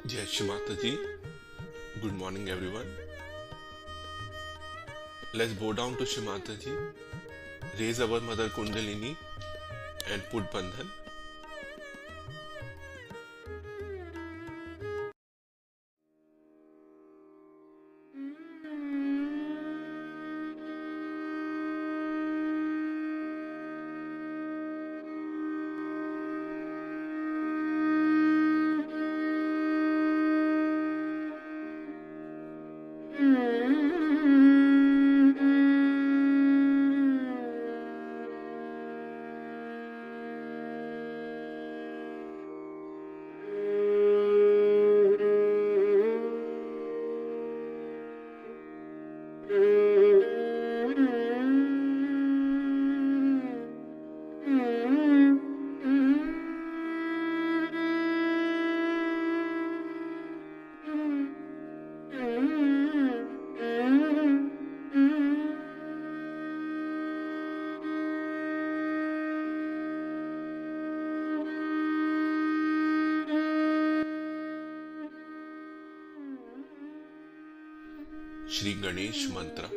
Jai Shri Mataji. Good morning, everyone. Let's bow down to Shri Mataji, raise our Mother Kundalini, and put Bandhan. Shri Ganesh Mantra.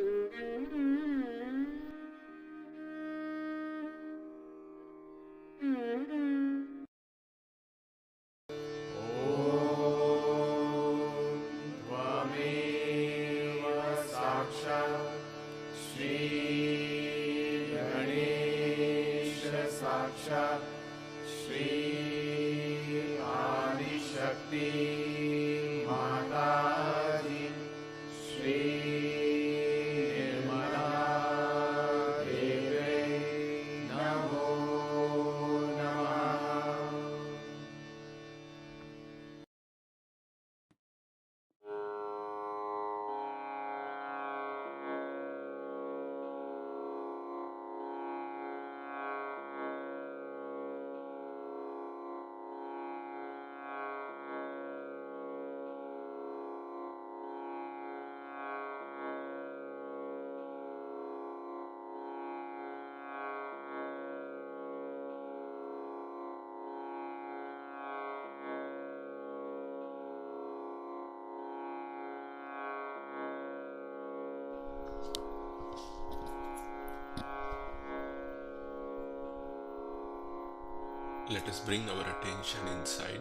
Let us bring our attention inside.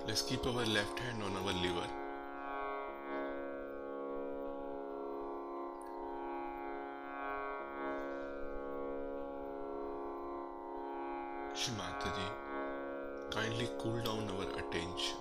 Let's keep our left hand on our liver. Shri Mataji, kindly cool down our attention.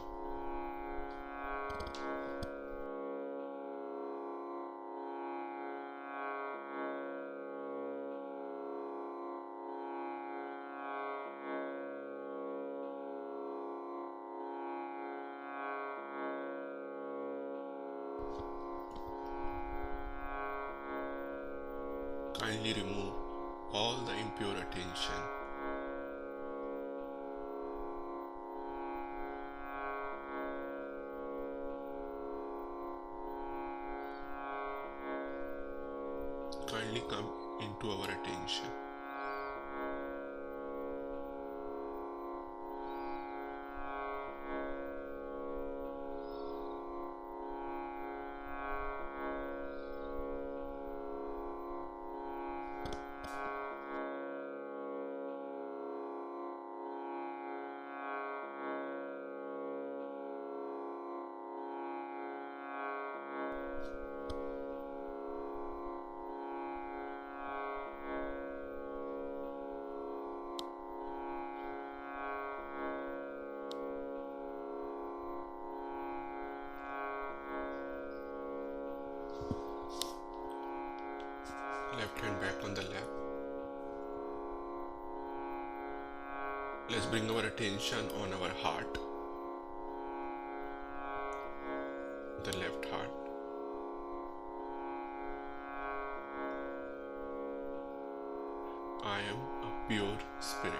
Kindly remove all the impure attention. finally come into our attention. Left hand back on the lap. Let's bring our attention on our heart, the left heart. I am a pure spirit.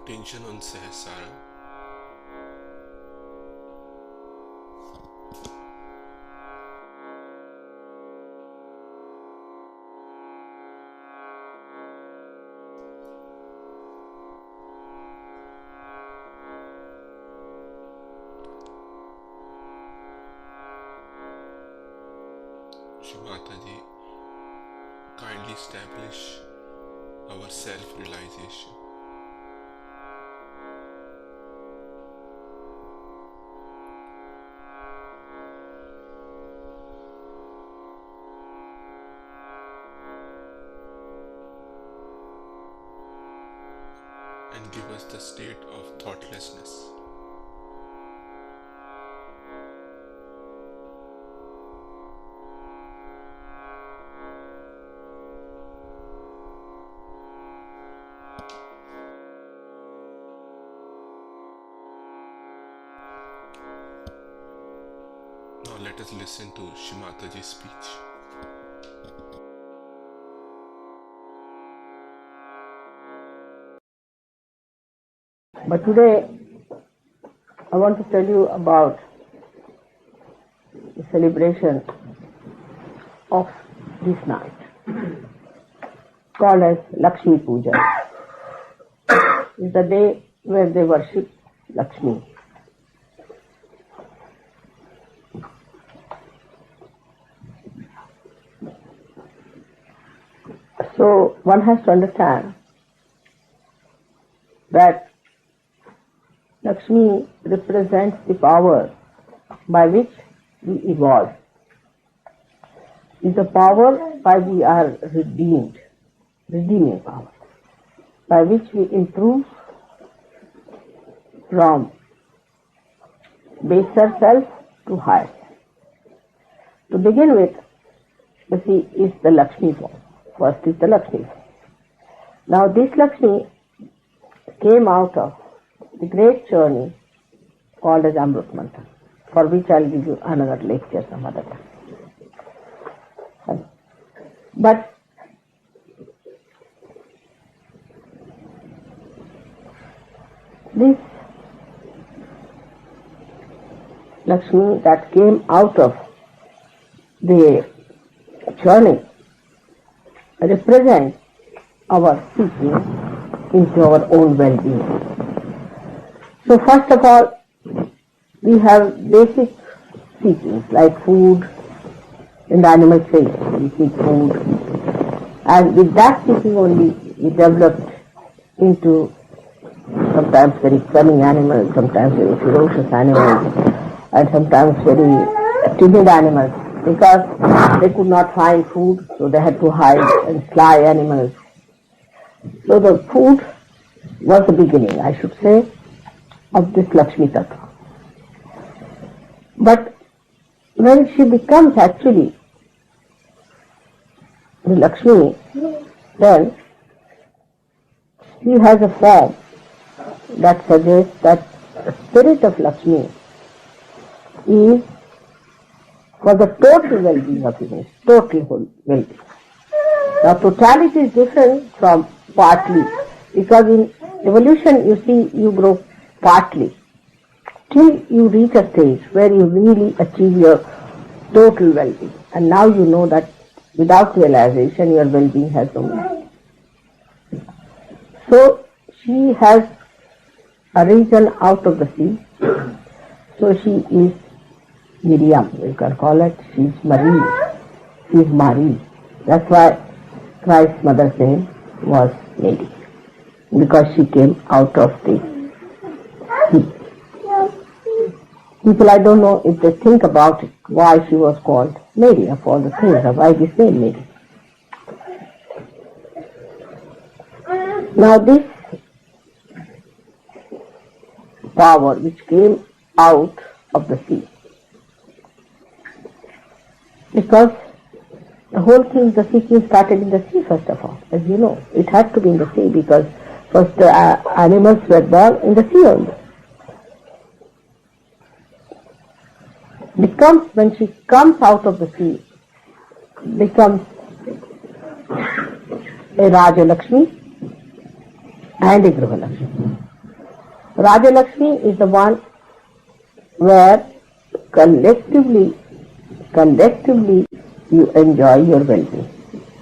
Attention on Sahasrara. Shri Mataji, kindly establish our self-realization. And give us the state of thoughtlessness. Now let us listen to Shri Mataji's speech. But today, I want to tell you about the celebration of this night, called as Lakshmi Puja. It's the day where they worship Lakshmi. So one has to understand that Lakshmi represents the power by which we evolve. It's the power by we are redeeming power, by which we improve from baser self to higher self. To begin with, you see, is the Lakshmi form. First is the Lakshmi form. Now this Lakshmi came out of the great journey called as Amrit Manthan, for which I'll give you another lecture some other time. But this Lakshmi that came out of the journey represents our seeking into our own well-being. So first of all, we have basic seekings like food. In the animal phase, we seek food, and with that seeking only we developed into sometimes very cunning animals, sometimes very ferocious animals, and sometimes very timid animals. because they could not find food, so they had to hide and slay animals. So the food was the beginning, I should say, of this Lakshmi Tattva. But when she becomes actually the Lakshmi, then she has a form that suggests that the spirit of Lakshmi is for the total well-being of humans, total well-being. Now totality is different from partly, because in evolution you see you grow partly till you reach a stage where you really achieve your total well-being, and now you know that without realization your well-being has no meaning. So she has arisen out of the sea, so she is Miriam, you can call it. She is Marie. She is Marie. That's why Christ's mother's name was Mary, because she came out of the sea. People, I don't know if they think about it, why she was called Mary of all the things, or why this name Mary. Now this power which came out of the sea, because the whole thing, the seeking started in the sea first of all, as you know. It had to be in the sea because first the animals were born in the sea only. Becomes, when she comes out of the sea, becomes a Raja Lakshmi and a Griha Lakshmi. Raja Lakshmi is the one where collectively you enjoy your well-being,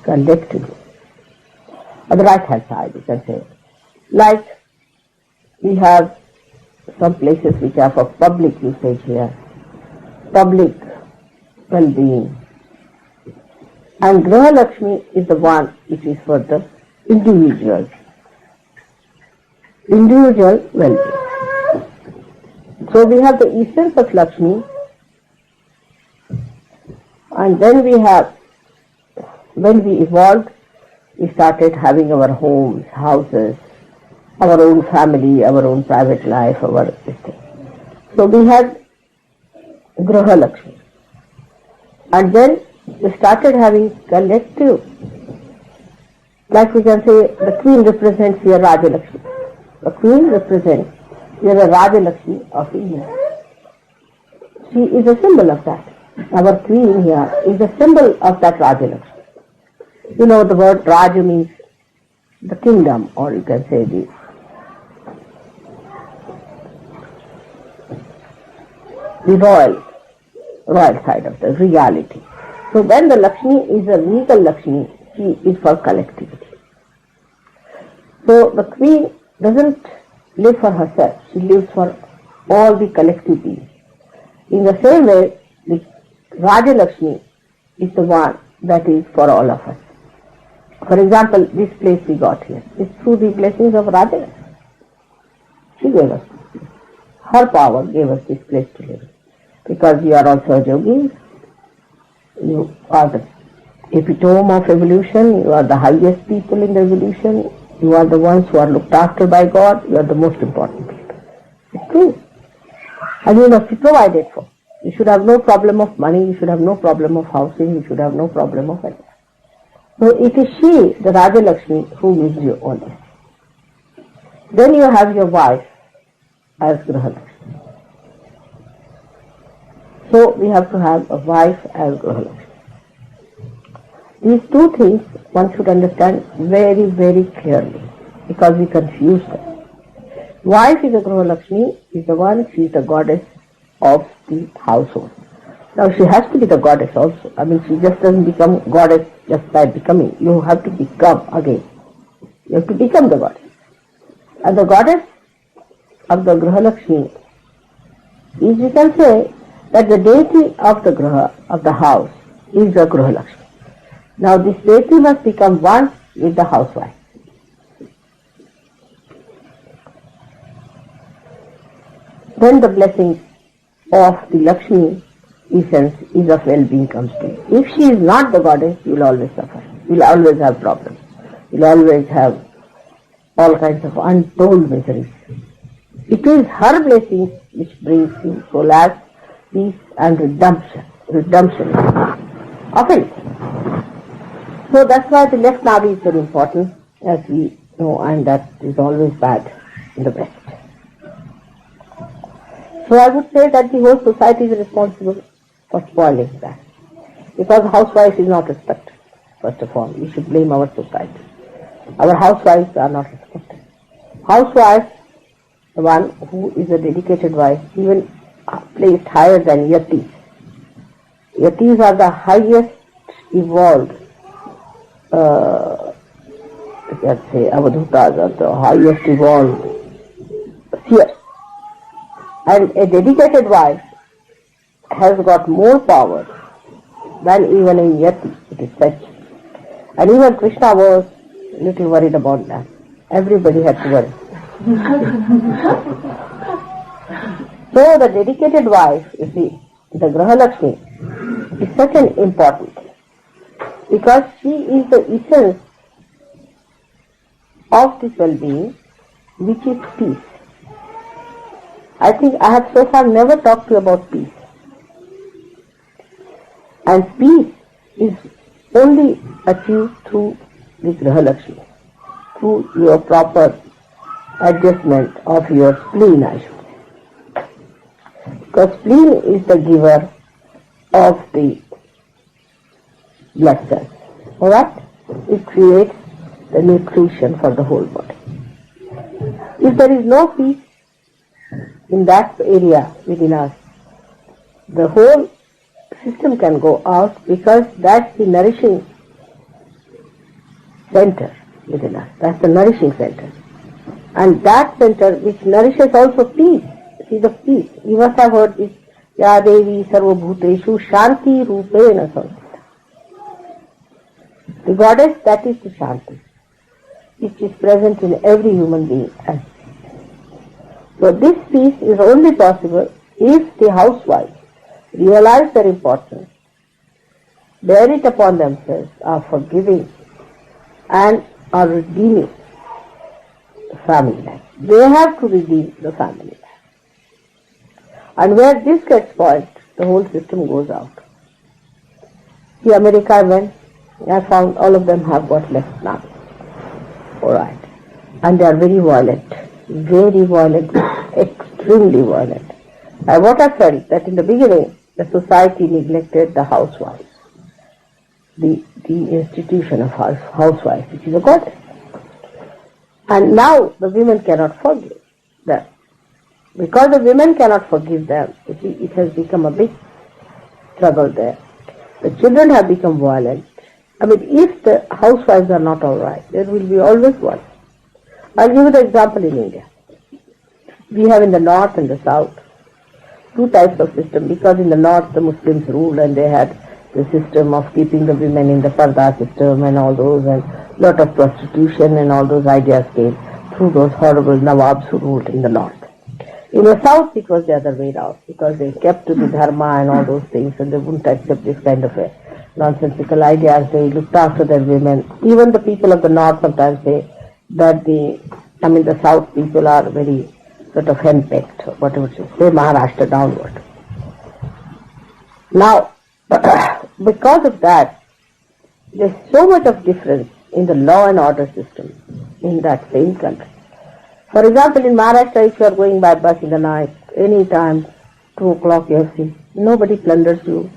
collectively. On the right hand side you can say, like we have some places which are for public usage here, public well-being, and Griha Lakshmi is the one which is for the individual well-being. So we have the essence of Lakshmi, and then we have, when we evolved, we started having our homes, houses, our own family, our own private life, our this thing. So we had Griha Lakshmi. And then we started having collective, like we can say the queen represents here Raja Lakshmi. The queen represents here the Raja Lakshmi of India. She is a symbol of that. Our queen here is a symbol of that Raja Lakshmi. You know, the word Raja means the kingdom, or you can say the royal side of the reality. So when the Lakshmi is a regal Lakshmi, she is for collectivity. So the queen doesn't live for herself, she lives for all the collective beings. In the same way, the Raja Lakshmi is the one that is for all of us. For example, this place we got here is through the blessings of Raja Lakshmi. She gave us this. Her power gave us this place to live. Because you are also a yogi, you are the epitome of evolution, you are the highest people in the evolution, you are the ones who are looked after by God, you are the most important people. It's true. And you must be provided for. You should have no problem of money, you should have no problem of housing, you should have no problem of anything. So it is she, the Raja Lakshmi, who gives you all this. Then you have your wife as Griha Lakshmi. So we have to have a wife as Griha Lakshmi. These two things one should understand very, very clearly, because we confuse them. Wife is a Griha Lakshmi, is the one, she is the goddess of the household. Now she has to be the goddess also. I mean, she just doesn't become goddess just by becoming. You have to become again. You have to become the goddess. And the goddess of the Griha Lakshmi is, you can say, that the deity of the Griha, of the house, is the Griha Lakshmi. Now this deity must become one with the housewife. Then the blessings of the Lakshmi essence is of well-being comes to you. If she is not the goddess, you will always suffer. You will always have problems. You will always have all kinds of untold miseries. It is her blessings which brings you solace, peace and redemption of it. So that's why the left navi is very important, as we know, and that is always bad in the West. So I would say that the whole society is responsible for spoiling that. Because housewife is not respected, first of all. We should blame our society. Our housewives are not respected. Housewife, the one who is a dedicated wife, even placed higher than yatis. Yatis are the highest evolved, let's say, avadhutas are the highest evolved seers. And a dedicated wife has got more power than even a yati, it is said. And even Krishna was a little worried about that. Everybody had to worry. So the dedicated wife, you see, the Grahalakshmi, is such an important, because she is the essence of this well-being, which is peace. I think I have so far never talked to you about peace. And peace is only achieved through the Grahalakshmi, through your proper adjustment of your spleen, I should say. Because spleen is the giver of the blood cells. Alright? It creates the nutrition for the whole body. If there is no peace in that area within us, the whole system can go out, because that's the nourishing center within us. That's the nourishing center. And that center which nourishes also peace. See the peace. You must have heard this. Ya Devi Sarva Bhuteshu Shanti Rupena Samstita. The goddess, that is the Shanti, which is present in every human being. So this peace is only possible if the housewives realize their importance, bear it upon themselves, are forgiving and are redeeming the family life. They have to redeem the family life. And where this gets spoiled, the whole system goes out. See, America I went, I found all of them have got left now. Alright. And they are very violent, extremely violent. And what I felt that in the beginning, the society neglected the housewives, the institution of housewives, which is a goddess. And now the women cannot forgive them. Because the women cannot forgive them, you see, it has become a big struggle there. The children have become violent. I mean, if the housewives are not alright, there will be always one. I'll give you the example in India. We have in the north and the south two types of system, because in the north the Muslims ruled and they had the system of keeping the women in the parda system and all those, and lot of prostitution and all those ideas came through those horrible Nawabs who ruled in the north. In the south it was the other way around, because they kept to the dharma and all those things, and they wouldn't accept this kind of a nonsensical ideas. They looked after their women. Even the people of the north sometimes say that the south people are very sort of henpecked, or whatever it is, say Maharashtra downward. Now, because of that, there's so much of difference in the law and order system in that same country. For example, in Maharashtra, if you are going by bus in the night, any time, 2 o'clock you have seen, nobody plunders you,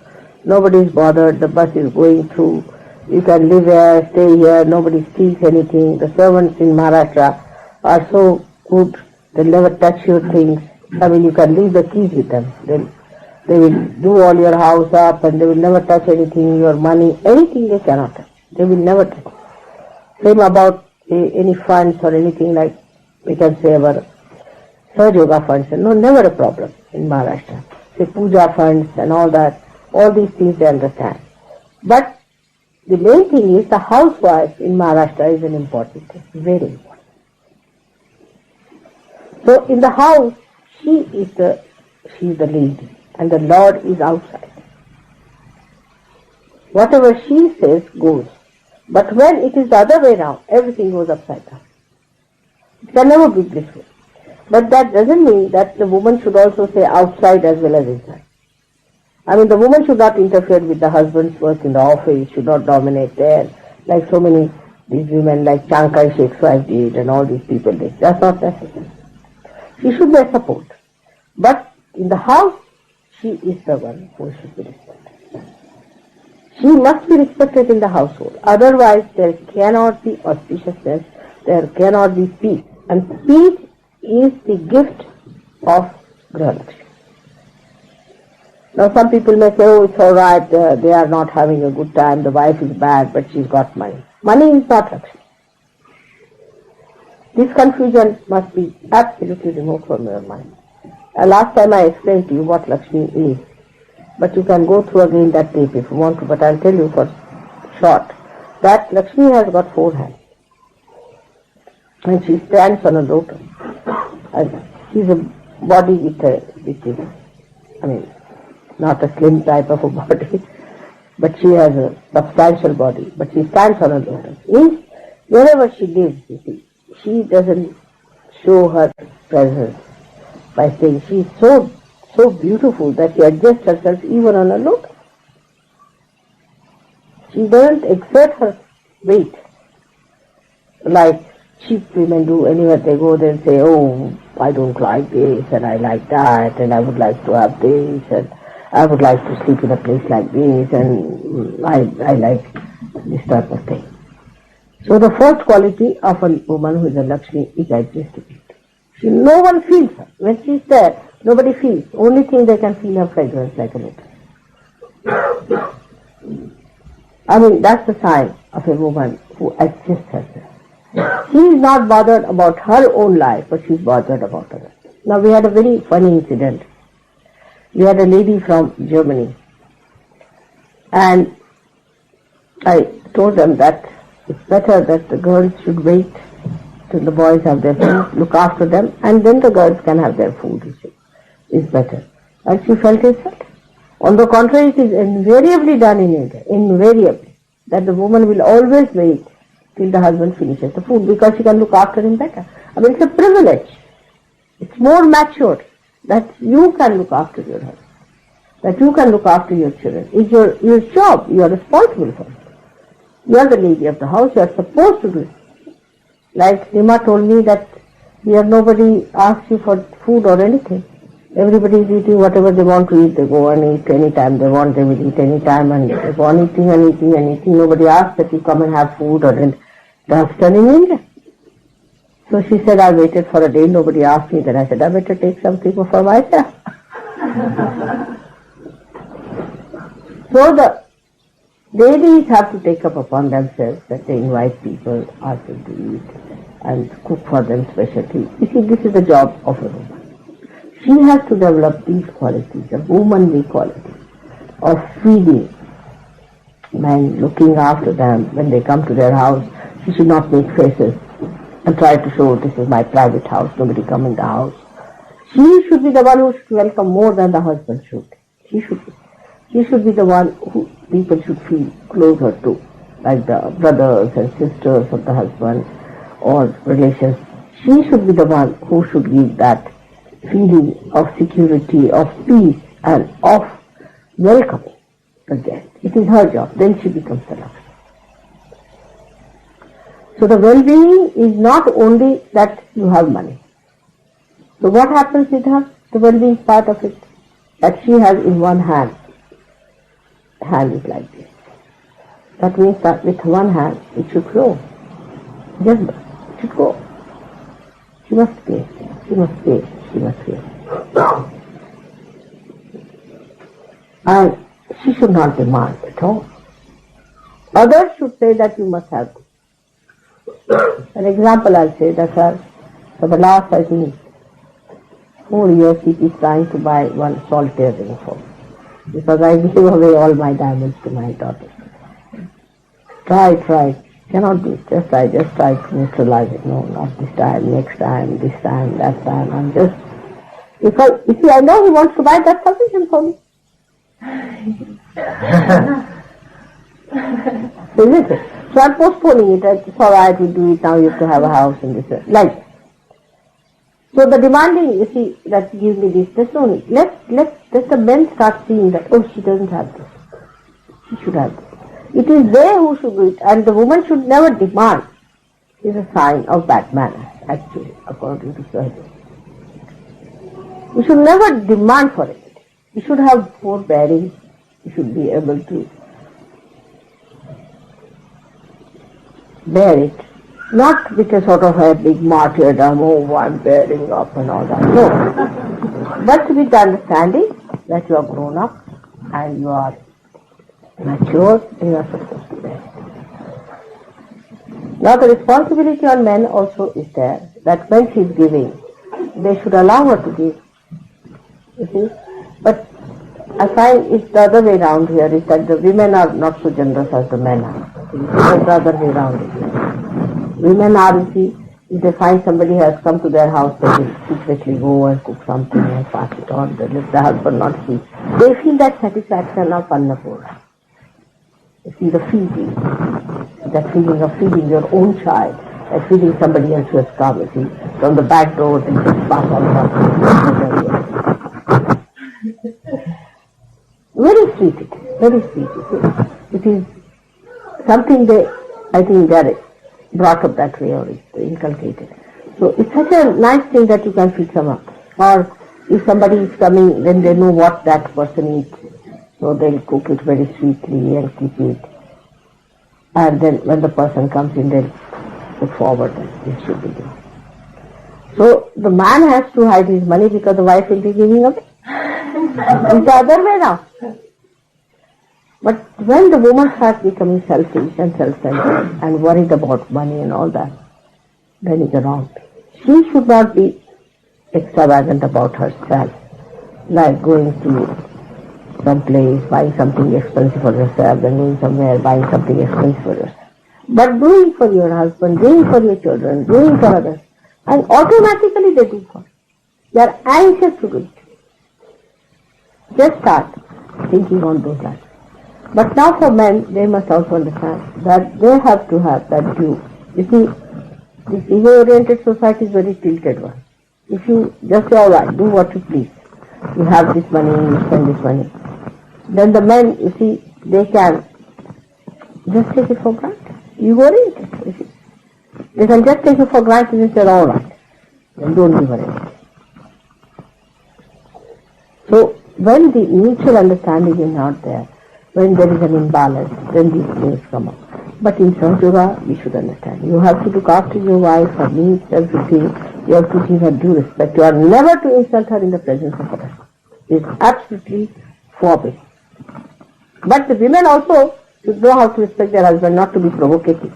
nobody is bothered, the bus is going through, you can live here, stay here, nobody steals anything. The servants in Maharashtra are so good, they'll never touch your things. I mean, you can leave the keys with them. They will do all your house up, and they will never touch anything, your money, anything they cannot touch. They will never touch. Same about any funds or anything like, we can say our Sahaj Yoga funds. No, never a problem in Maharashtra. Say puja funds and all that, all these things they understand. But the main thing is the housewife in Maharashtra is an important thing, very important. So in the house, she is the lady and the Lord is outside. Whatever she says goes. But when it is the other way around, everything goes upside down. It can never be blissful. But that doesn't mean that the woman should also say outside as well as inside. I mean, the woman should not interfere with the husband's work in the office, should not dominate there, like so many these women like Chiang Kai-shek's wife did and all these people did. That's not necessary. She should be a support. But in the house, she is the one who should be respected. She must be respected in the household. Otherwise, there cannot be auspiciousness, there cannot be peace. And peace is the gift of Grihalakshmi. Now some people may say, oh, it's alright, they are not having a good time, the wife is bad, but she's got money. Money is not Lakshmi. This confusion must be absolutely removed from your mind. Last time I explained to you what Lakshmi is, but you can go through again that tape if you want to, but I'll tell you for short, that Lakshmi has got 4 hands. And she stands on a lotus. And she's a body which is, I mean, not a slim type of a body, but she has a substantial body, but she stands on a lotus. Means wherever she lives, you see, she doesn't show her presence by saying she is so beautiful that she adjusts herself even on a lotus. She doesn't exert her weight like cheap women do. Anywhere they go, they'll say, oh, I don't like this, and I like that, and I would like to have this, and I would like to sleep in a place like this, and I like this type of thing. So the first quality of a woman who is a Lakshmi is adjustability. No one feels her. When she is there, nobody feels. Only thing they can feel her fragrance like a lotus. I mean, that's the sign of a woman who adjusts herself. She is not bothered about her own life, but she is bothered about others. Now we had a very funny incident. We had a lady from Germany, and I told them that it's better that the girls should wait till the boys have their food, look after them, and then the girls can have their food. It's better. And she felt it right. On the contrary, it is invariably done in India, invariably, that the woman will always wait till the husband finishes the food because she can look after him better. I mean, it's a privilege. It's more mature that you can look after your husband, that you can look after your children. It's your job. You are responsible for it. You are the lady of the house. You are supposed to do it. Like Rima told me that here nobody asks you for food or anything. Everybody is eating whatever they want to eat. They go and eat anytime they want. They will eat anytime and they go on eating and eating and eating. Nobody asks that you come and have food or anything. That's done in India. So she said, I waited for a day. Nobody asked me. Then I said, I better take something for myself. So the ladies have to take up upon themselves that they invite people, ask them to eat and cook for them specialty. You see, this is the job of a woman. She has to develop these qualities, a womanly quality of feeding men, looking after them when they come to their house. She should not make faces and try to show this is my private house, nobody come in the house. She should be the one who should welcome more than the husband should. She should be the one who people should feel closer to, like the brothers and sisters of the husband or relations. She should be the one who should give that feeling of security, of peace and of welcoming the guest. It is her job. Then she becomes the Lakshmi. So the well-being is not only that you have money. So what happens with her? The well-being part of it, that she has in one hand is like this. That means that with one hand it should flow. Just it should go. She must pay. She must pay. She must pay. And she should not demand at all. Others should say that you must have this. An example I'll say that for the last, I think, 4 years he is trying to buy one solitaire ring for me. Because I gave away all my diamonds to my daughter. Try. Cannot do it. Just try to neutralize it. No, not this time, next time, this time, that time. I'm just, because, you see, I know he wants to buy, that's sufficient for me. Isn't it? So I'm postponing it. It's alright, we do it now, you have to have a house and this, like that. So the demanding, you see, that give me this, there's no need. Let the men start seeing that, oh, she doesn't have this. She should have this. It is they who should do it, and the woman should never demand. It's a sign of bad manners, actually, according to Swahili. We should never demand for it. We should have forbearing. We should be able to bear it. Not with a sort of a big martyrdom, oh, I'm bearing up and all that. No. But with the understanding that you are grown up and you are mature and you are supposed to bear it. Now the responsibility on men also is there, that when she is giving, they should allow her to give. You see? But I find it's the other way around here, is that the women are not so generous as the men are. It's the other way around. Women are, you see, if they find somebody has come to their house, they will secretly go and cook something and pass it on. They let the husband not see. They feel that satisfaction of Annapurna. You see the feeding, that feeling of feeding your own child, that feeding somebody else who has come, you see, from the back door, they just pass on. Very sweet it is, very sweet it is. It is something they, I think they are brought up that way or it's inculcated. So it's such a nice thing that you can feed someone. Or if somebody is coming, then they know what that person eats. So they'll cook it very sweetly and keep it. And then when the person comes in, they'll put forward that this should be done. So the man has to hide his money because the wife will be giving away. It's the other way now. But when the woman starts becoming selfish and self-centered and worried about money and all that, then it's wrong. She should not be extravagant about herself, like going to some place, buying something expensive for yourself, and going somewhere, buying something expensive for yourself. But doing for your husband, doing for your children, doing for others, and automatically they do for you. They are anxious to do it. Just start thinking on those lines. But now for men, they must also understand that they have to have that due. You see, this ego-oriented society is very tilted one. If you just say, all right, do what you please. You have this money, you spend this money. Then the men, you see, they can just take it for granted. Ego-oriented, you see. They can just take it for granted and say, all right, then don't give her anything. So, when the mutual understanding is not there, when there is an imbalance, then these things come up. But in Sahaja, we should understand. You have to look after your wife, her needs, everything. You have to give her due respect. You are never to insult her in the presence of others. It is absolutely forbidden. But the women also should know how to respect their husband, not to be provocative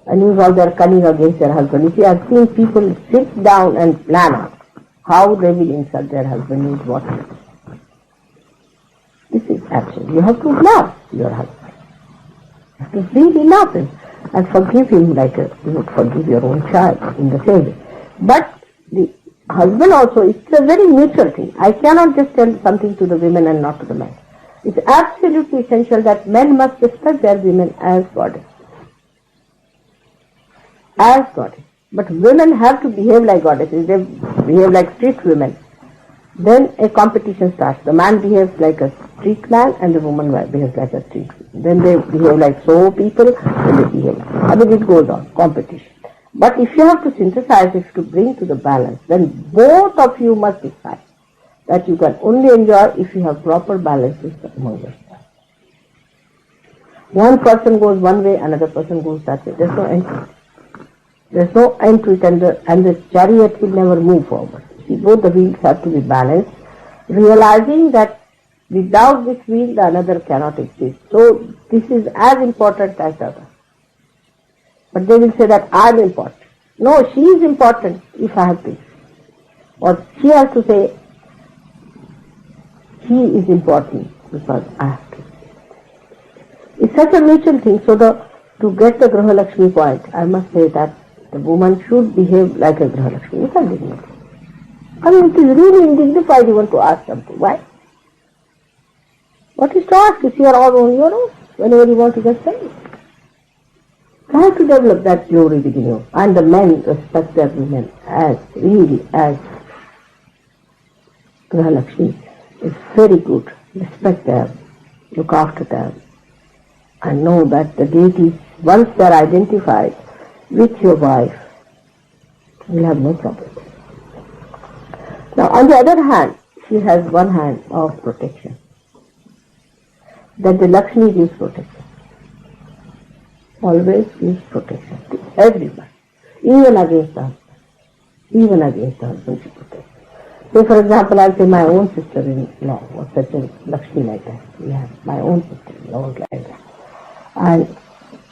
and use all their cunning against their husband. You see, I have seen people sit down and plan out how they will insult their husband with what. This is action. You have to love your husband. You have to really love him and forgive him like you would forgive your own child in the same way. But the husband also, it's a very mutual thing. I cannot just tell something to the women and not to the men. It's absolutely essential that men must respect their women as goddess. As goddess. But women have to behave like goddesses. They behave like street women. Then a competition starts. The man behaves like a street man and the woman behaves like a street woman. Then they behave like so people, then they behave. I mean, it goes on, competition. But if you have to synthesize, if to bring to the balance, then both of you must decide that you can only enjoy if you have proper balances among yourselves. One person goes one way, another person goes that way. There's no end to it. There's no end to it, and the chariot will never move forward. See, both the wheels have to be balanced, realizing that without this wheel, the another cannot exist. So this is as important as the other. But they will say that I'm important. No, she is important if I have peace. Or she has to say, he is important because I have peace. It's such a mutual thing. So to get the Graha Lakshmi point, I must say that the woman should behave like a Graha Lakshmi with her dignity. I mean, it is really indignified even to ask something. Why? What is to ask? If you are all on your own, whenever you want to get saved. Try to develop that glory within you. And the men respect their women as really as Grahalakshmi. It's very good. Respect them, look after them, and know that the deities, once they are identified with your wife, will have no problem. Now, on the other hand, she has one hand of protection. That the Lakshmi gives protection. Always gives protection to everyone, even against the husband. Even against the husband she protects. So, for example, I'll say my own sister-in-law was such a Lakshmi like that. Yeah, my own sister-in-law was like that. And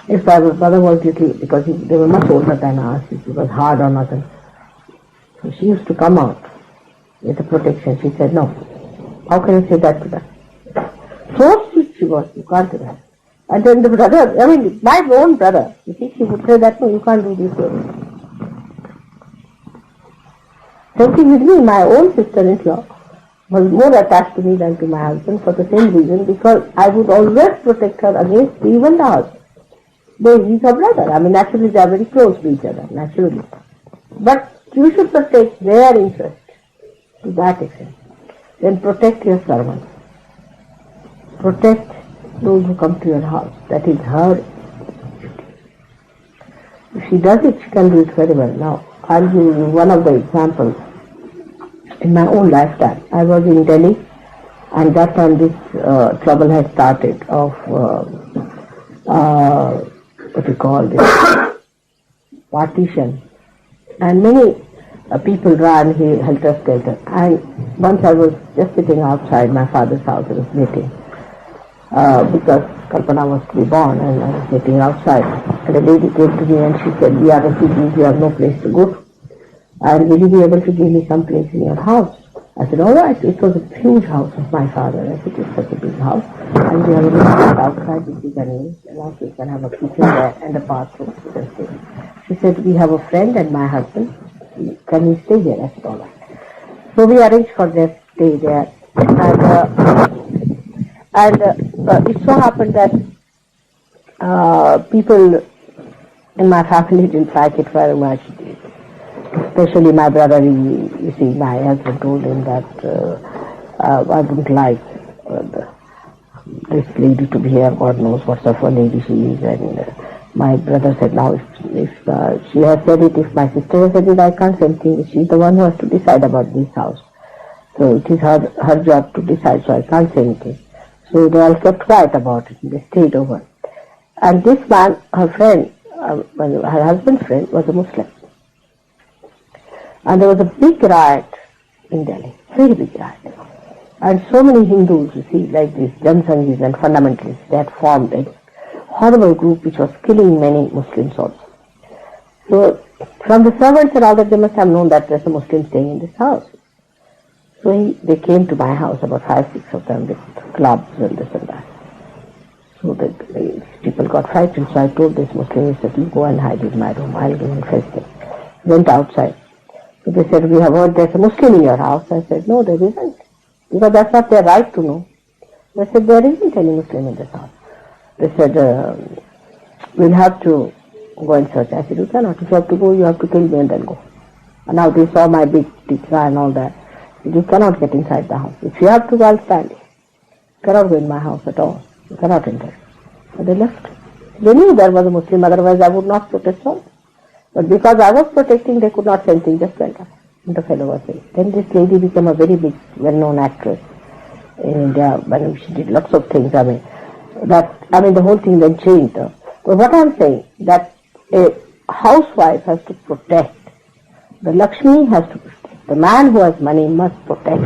if my brother was little, because they were much older than us, it was hard on us. So she used to come out with the protection. She said, no, how can you say that to them? So strict she was, you can't do that. And then the brother, I mean, my own brother, you see, she would say that, no, you can't do this. Same thing with me, my own sister-in-law was more attached to me than to my husband for the same reason, because I would always protect her against even the husband. He's her brother. I mean, naturally they are very close to each other, naturally. But you should protect their interest to that extent. Then protect your servants. Protect those who come to your house. That is her duty. If she does it, she can do it very well. Now, I'll give you one of the examples. In my own lifetime, I was in Delhi, and that time this trouble had started of what we call this partition, and many people ran helter-skelter. And once I was just sitting outside my father's house, I was knitting, because Kalpana was to be born, and I was sitting outside. And a lady came to me and she said, we are refugees, we have no place to go to. And will you be able to give me some place in your house? I said, all right. It was a huge house of my father. I said, it's such a big house. And we have a little bit outside which you can use. And also you can have a kitchen there and a bathroom. She said, we have a friend and my husband. Can we stay there? I said, all right. So we arranged for their stay there. And it so happened that people in my family didn't like it very much. Especially my brother, you see, my husband told him that I wouldn't like this lady to be here. God knows what sort of a lady she is. And my brother said, now if she has said it, if my sister has said it, I can't say anything. She's the one who has to decide about this house. So it is her job to decide, so I can't say anything. So they all kept quiet about it. They stayed over. And this man, her friend, her husband's friend, was a Muslim. And there was a big riot in Delhi, very big riot. And so many Hindus, you see, like these Jansangis and fundamentalists, they had formed a horrible group which was killing many Muslims also. So from the servants and all that, they must have known that there's a Muslim staying in this house. So they came to my house, about 5, 6 of them, with clubs and this and that. So the people got frightened, so I told this Muslim, he said, you go and hide in my room, I'll go and fetch them. Went outside. So they said, we have heard there's a Muslim in your house. I said, no, there isn't. Because that's not their right to know. They said, there isn't any Muslim in this house. They said, we'll have to go and search. I said, you cannot. If you have to go, you have to kill me and then go. And now they saw my big tikka and all that. You cannot get inside the house. If you have to, I'll stand. You cannot go in my house at all. You cannot enter. So they left. They knew there was a Muslim, otherwise I would not protest all. But because I was protecting, they could not say anything, just went up. And the fellow was saying. Then this lady became a very big, well-known actress in India. She did lots of things. The whole thing then changed. But what I'm saying, that a housewife has to protect. The Lakshmi has to protect. The man who has money must protect.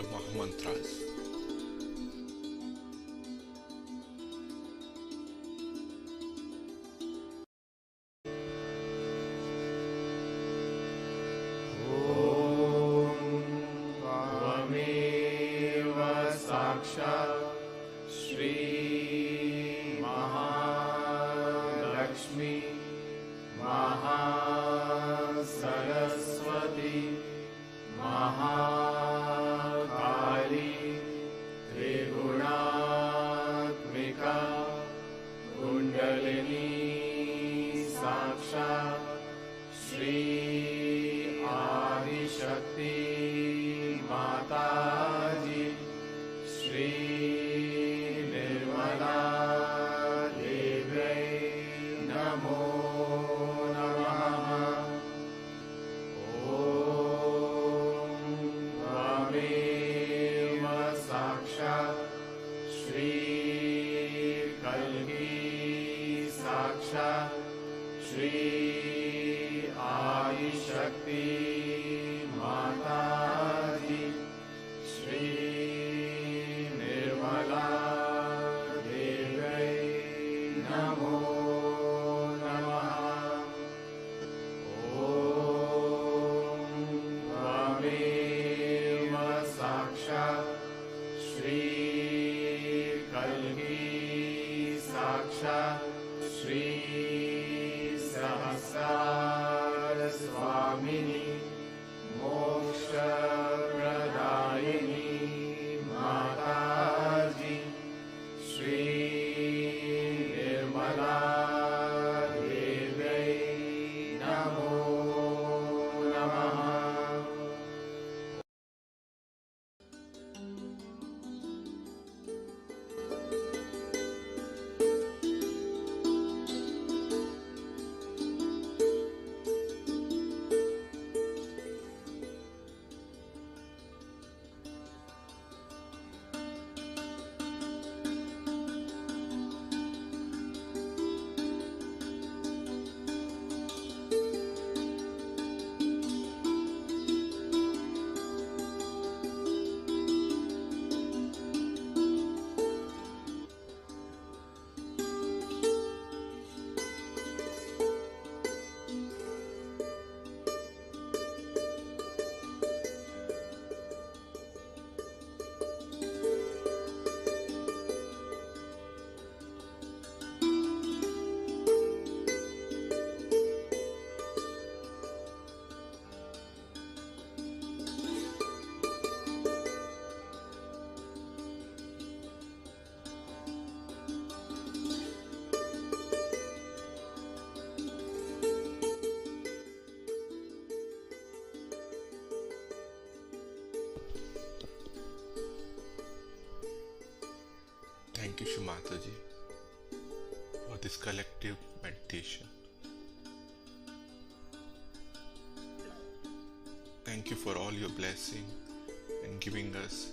the Mahamantras. Thank you, Shri Mataji, for this collective meditation. Thank you for all your blessing and giving us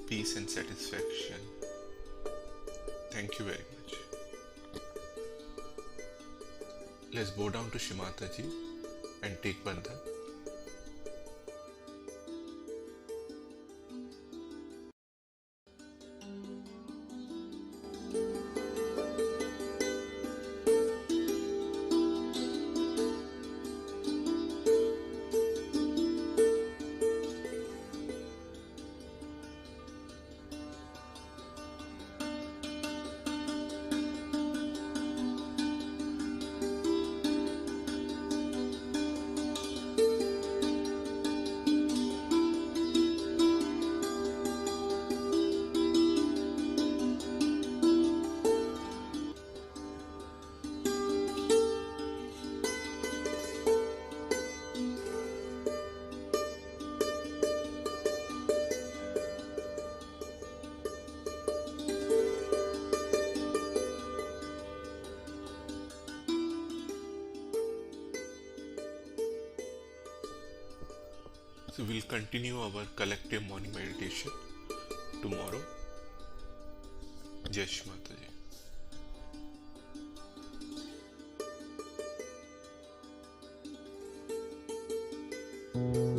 peace and satisfaction. Thank you very much. Let's bow down to Shri Mataji and take Bandhan. So we'll continue our collective morning meditation tomorrow. Jai Shri Mataji.